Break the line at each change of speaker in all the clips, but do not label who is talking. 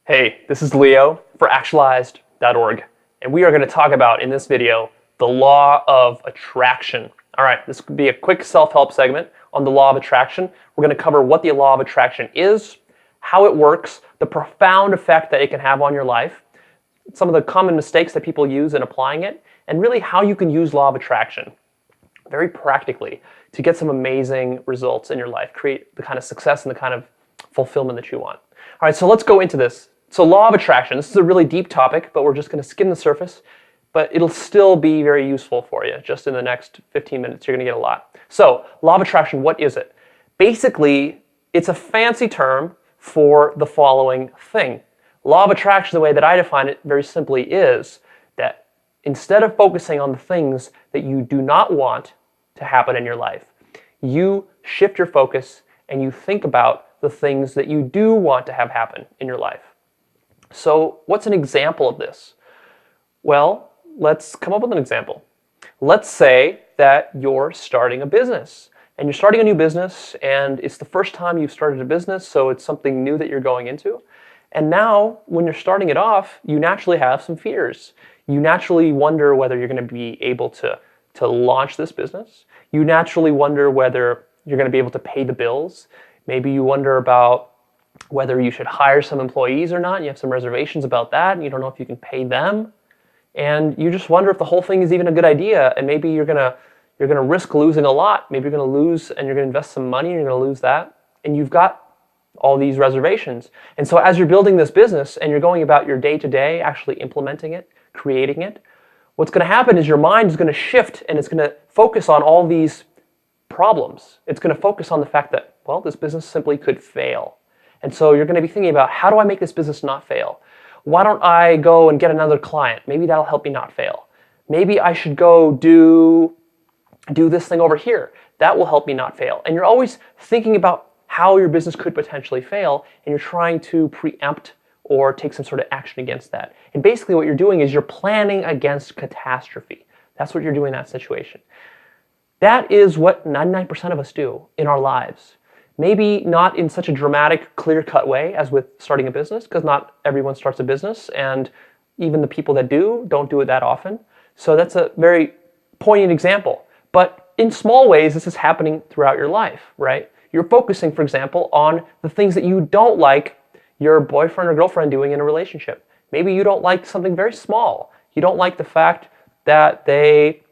Hey, this is Leo for actualized.org, and we are going to talk about in this video the law of attraction. All right, this could be a quick self-help segment on the law of attraction. We're going to cover what the law of attraction is, how it works, the profound effect that it can have on your life, some of the common mistakes that people use in applying it, and really how you can use law of attraction very practically to get some amazing results in your life, create the kind of success and the kind of fulfillment that you want. All right, so let's go into this. So law of attraction, this is a really deep topic, but we're just going to skim the surface, but it'll still be very useful for you. Just in the next 15 minutes, you're going to get a lot. So law of attraction, what is it? Basically, it's a fancy term for the following thing. Law of attraction, the way that I define it very simply is that instead of focusing on the things that you do not want to happen in your life, you shift your focus and you think about the things that you do want to have happen in your life. So what's an example of this? Well, let's come up with an example. Let's say that you're starting a business and you're starting a new business and it's the first time you've started a business, so it's something new that you're going into. And now when you're starting it off, you naturally have some fears. You naturally wonder whether you're going to be able to launch this business. You naturally wonder whether you're going to be able to pay the bills. Maybe you wonder about whether you should hire some employees or not. You have some reservations about that, and you don't know if you can pay them. And you just wonder if the whole thing is even a good idea, and maybe you're gonna risk losing a lot. Maybe you're gonna lose, and you're gonna invest some money, and you're gonna lose that. And you've got all these reservations. And so as you're building this business, and you're going about your day-to-day, actually implementing it, creating it, what's gonna happen is your mind is gonna shift, and it's gonna focus on all these problems. It's gonna focus on the fact that, well, this business simply could fail. And so you're going to be thinking about, how do I make this business not fail? Why don't I go and get another client? Maybe that'll help me not fail. Maybe I should go do this thing over here. That will help me not fail. And you're always thinking about how your business could potentially fail, and you're trying to preempt or take some sort of action against that. And basically what you're doing is you're planning against catastrophe. That's what you're doing in that situation. That is what 99% of us do in our lives. Maybe not in such a dramatic, clear-cut way as with starting a business, because not everyone starts a business, and even the people that do don't do it that often. So that's a very poignant example. But in small ways, this is happening throughout your life, right? You're focusing, for example, on the things that you don't like your boyfriend or girlfriend doing in a relationship. Maybe you don't like something very small. You don't like the fact that they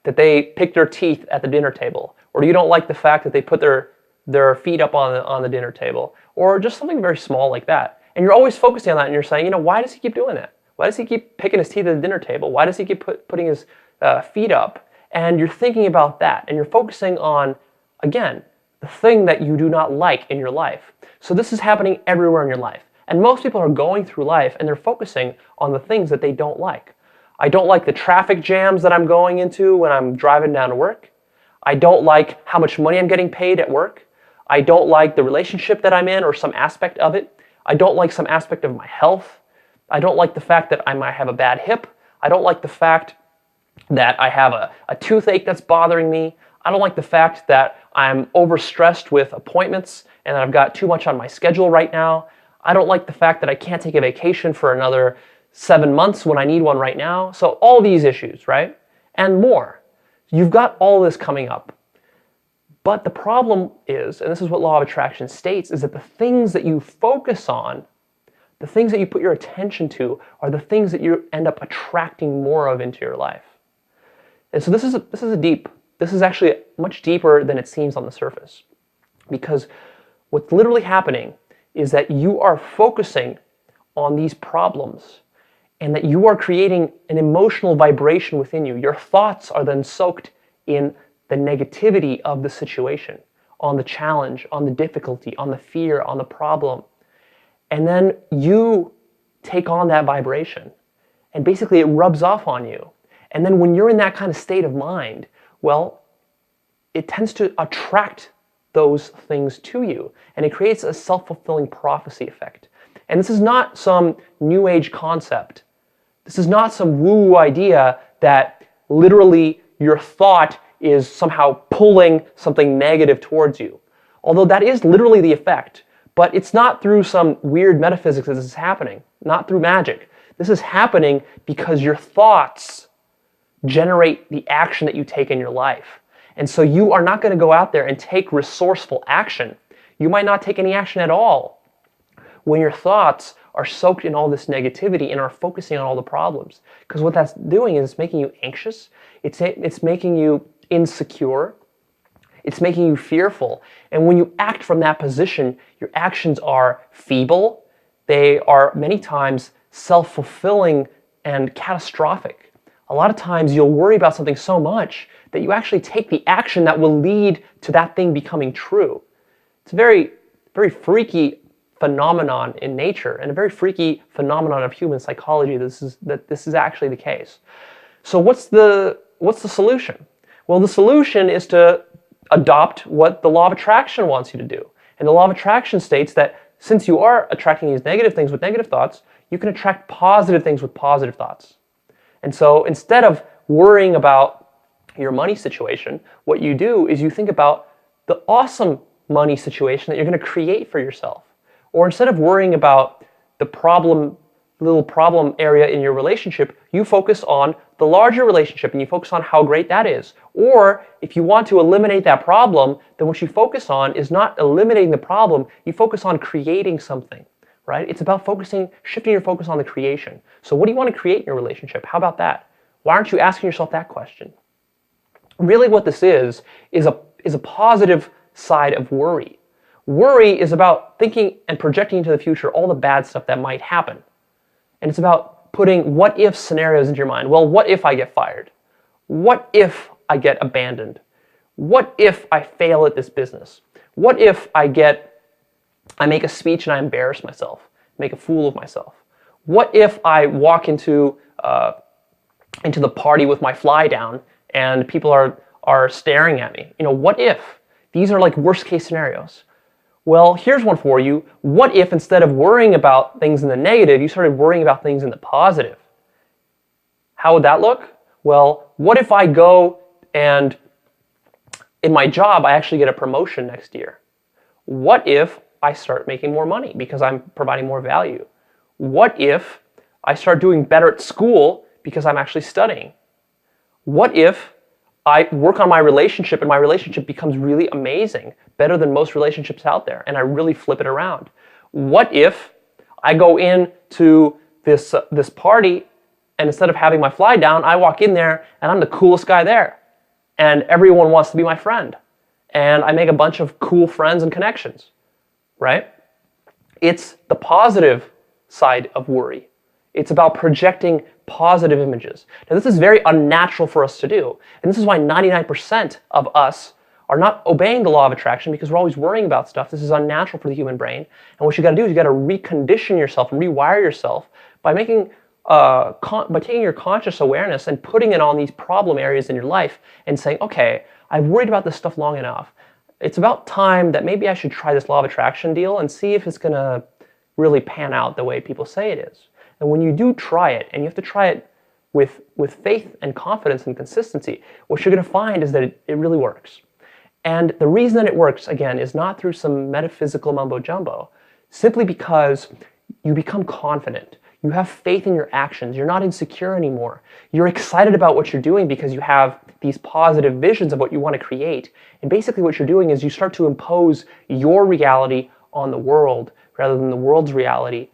pick their teeth at the dinner table. Or you don't like the fact that they put their feet up on the dinner table, or just something very small like that. And you're always focusing on that, and you're saying, why does he keep doing that? Why does he keep picking his teeth at the dinner table? Why does he keep putting his feet up? And you're thinking about that, and you're focusing on, again, the thing that you do not like in your life. So this is happening everywhere in your life. And most people are going through life, and they're focusing on the things that they don't like. I don't like the traffic jams that I'm going into when I'm driving down to work. I don't like how much money I'm getting paid at work. I don't like the relationship that I'm in or some aspect of it. I don't like some aspect of my health. I don't like the fact that I might have a bad hip. I don't like the fact that I have a toothache that's bothering me. I don't like the fact that I'm overstressed with appointments and that I've got too much on my schedule right now. I don't like the fact that I can't take a vacation for another 7 months when I need one right now. So all these issues, right? And more. You've got all this coming up. But the problem is, and this is what law of attraction states, is that the things that you focus on, the things that you put your attention to, are the things that you end up attracting more of into your life. And so this is actually much deeper than it seems on the surface. Because what's literally happening is that you are focusing on these problems, and that you are creating an emotional vibration within you. Your thoughts are then soaked in the negativity of the situation, on the challenge, on the difficulty, on the fear, on the problem. And then you take on that vibration, and basically it rubs off on you. And then when you're in that kind of state of mind, well, it tends to attract those things to you, and it creates a self-fulfilling prophecy effect. And this is not some new age concept. This is not some woo-woo idea that literally your thought is somehow pulling something negative towards you. Although that is literally the effect. But it's not through some weird metaphysics that this is happening, not through magic. This is happening because your thoughts generate the action that you take in your life. And so you are not going to go out there and take resourceful action. You might not take any action at all when your thoughts are soaked in all this negativity and are focusing on all the problems. Because what that's doing is making you anxious, it's making you insecure, it's making you fearful. And when you act from that position, your actions are feeble, they are many times self-fulfilling and catastrophic. A lot of times you'll worry about something so much that you actually take the action that will lead to that thing becoming true. It's a very, very freaky phenomenon in nature and a very freaky phenomenon of human psychology that this is actually the case. So what's the solution? Well, the solution is to adopt what the law of attraction wants you to do. And the law of attraction states that since you are attracting these negative things with negative thoughts, you can attract positive things with positive thoughts. And so instead of worrying about your money situation, what you do is you think about the awesome money situation that you're going to create for yourself. Or instead of worrying about the little problem area in your relationship, you focus on the larger relationship and you focus on how great that is. Or if you want to eliminate that problem, then what you focus on is not eliminating the problem, you focus on creating something, right? It's about shifting your focus on the creation. So what do you want to create in your relationship? How about that? Why aren't you asking yourself that question? Really what this is a positive side of worry. Worry is about thinking and projecting into the future all the bad stuff that might happen. And it's about putting what-if scenarios into your mind. Well, what if I get fired? What if I get abandoned? What if I fail at this business? What if I make a speech and I embarrass myself, make a fool of myself? What if I walk into the party with my fly down and people are staring at me? What if? These are like worst case scenarios. Well, here's one for you. What if instead of worrying about things in the negative, you started worrying about things in the positive? How would that look? Well, what if I go and in my job, I actually get a promotion next year? What if I start making more money because I'm providing more value? What if I start doing better at school because I'm actually studying? What if I work on my relationship and my relationship becomes really amazing, better than most relationships out there, and I really flip it around? What if I go into this party and instead of having my fly down, I walk in there and I'm the coolest guy there and everyone wants to be my friend and I make a bunch of cool friends and connections, right? It's the positive side of worry. It's about projecting positive images. Now, this is very unnatural for us to do. And this is why 99% of us are not obeying the law of attraction, because we're always worrying about stuff. This is unnatural for the human brain. And what you got to do is you got to recondition yourself and rewire yourself by taking your conscious awareness and putting it on these problem areas in your life and saying, okay, I've worried about this stuff long enough. It's about time that maybe I should try this law of attraction deal and see if it's going to really pan out the way people say it is. And when you do try it, and you have to try it with faith and confidence and consistency, what you're going to find is that it really works. And the reason that it works, again, is not through some metaphysical mumbo-jumbo, simply because you become confident. You have faith in your actions. You're not insecure anymore. You're excited about what you're doing because you have these positive visions of what you want to create. And basically what you're doing is you start to impose your reality on the world rather than the world's reality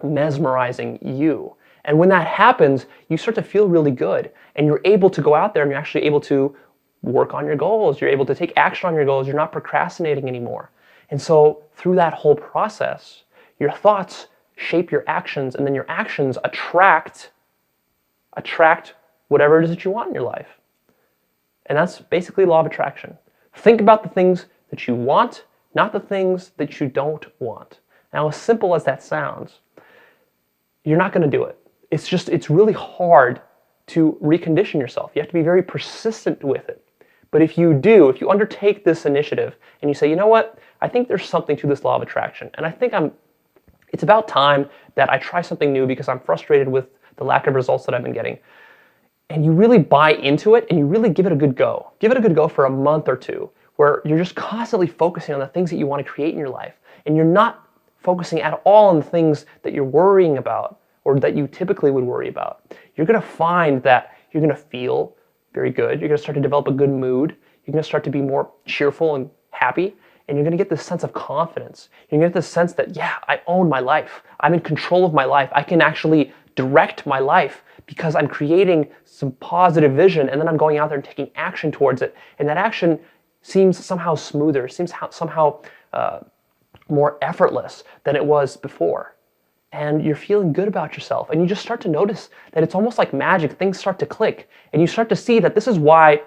mesmerizing you. And when that happens, you start to feel really good, and you're able to go out there and you're actually able to work on your goals. You're able to take action on your goals. You're not procrastinating anymore. And so through that whole process, your thoughts shape your actions, and then your actions attract whatever it is that you want in your life. And that's basically law of attraction. Think about the things that you want, not the things that you don't want. Now, as simple as that sounds, you're not going to do it. It's really hard to recondition yourself. You have to be very persistent with it. But if you undertake this initiative and you say, you know what, I think there's something to this law of attraction, and I think it's about time that I try something new because I'm frustrated with the lack of results that I've been getting. And you really buy into it and you really give it a good go. Give it a good go for a month or two, where you're just constantly focusing on the things that you want to create in your life. and you're not focusing at all on the things that you're worrying about or that you typically would worry about, you're going to find that you're going to feel very good. You're going to start to develop a good mood. You're going to start to be more cheerful and happy, and you're going to get this sense of confidence. You're going to get this sense that, yeah, I own my life. I'm in control of my life. I can actually direct my life because I'm creating some positive vision, and then I'm going out there and taking action towards it. And that action seems somehow smoother, seems somehow more effortless than it was before. And you're feeling good about yourself. And you just start to notice that it's almost like magic. Things start to click. And you start to see that this is why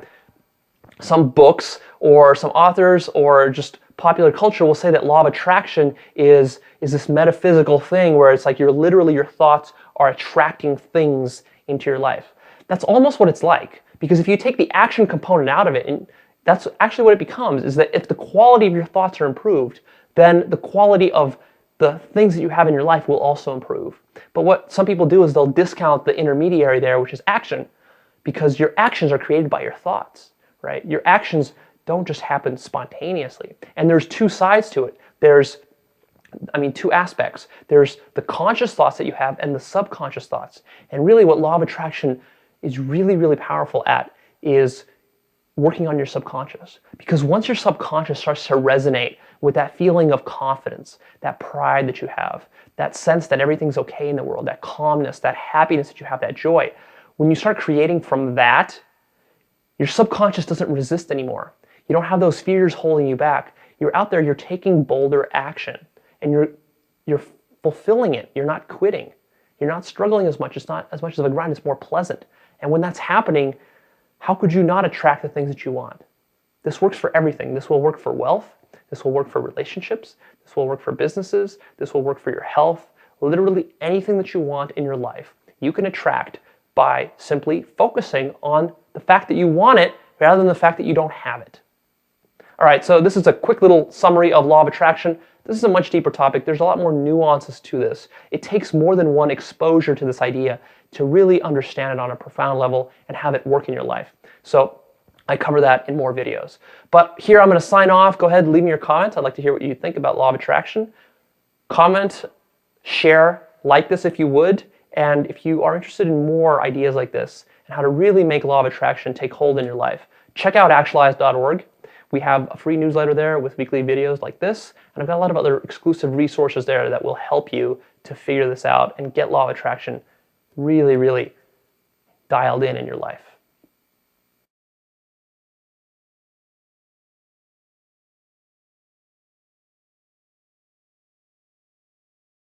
some books or some authors or just popular culture will say that law of attraction is this metaphysical thing where it's like your thoughts are attracting things into your life. That's almost what it's like. Because if you take the action component out of it, and that's actually what it becomes, is that if the quality of your thoughts are improved, then the quality of the things that you have in your life will also improve. But what some people do is they'll discount the intermediary there, which is action, because your actions are created by your thoughts, right? Your actions don't just happen spontaneously. And there's two sides to it. There's two aspects. There's the conscious thoughts that you have and the subconscious thoughts. And really what law of attraction is really, really powerful at is working on your subconscious. Because once your subconscious starts to resonate with that feeling of confidence, that pride that you have, that sense that everything's okay in the world, that calmness, that happiness that you have, that joy, when you start creating from that, your subconscious doesn't resist anymore. You don't have those fears holding you back. You're out there, you're taking bolder action, and you're fulfilling it. You're not quitting. You're not struggling as much. It's not as much of a grind. It's more pleasant. And when that's happening, how could you not attract the things that you want? This works for everything. This will work for wealth. This will work for relationships. This will work for businesses. This will work for your health. Literally anything that you want in your life, you can attract by simply focusing on the fact that you want it rather than the fact that you don't have it. All right, so this is a quick little summary of law of attraction. This is a much deeper topic. There's a lot more nuances to this. It takes more than one exposure to this idea to really understand it on a profound level and have it work in your life. So I cover that in more videos. But here I'm going to sign off. Go ahead and leave me your comments. I'd like to hear what you think about law of attraction. Comment, share, like this if you would. And if you are interested in more ideas like this and how to really make law of attraction take hold in your life, check out actualize.org. We have a free newsletter there with weekly videos like this, and I've got a lot of other exclusive resources there that will help you to figure this out and get law of attraction really, really dialed in your life.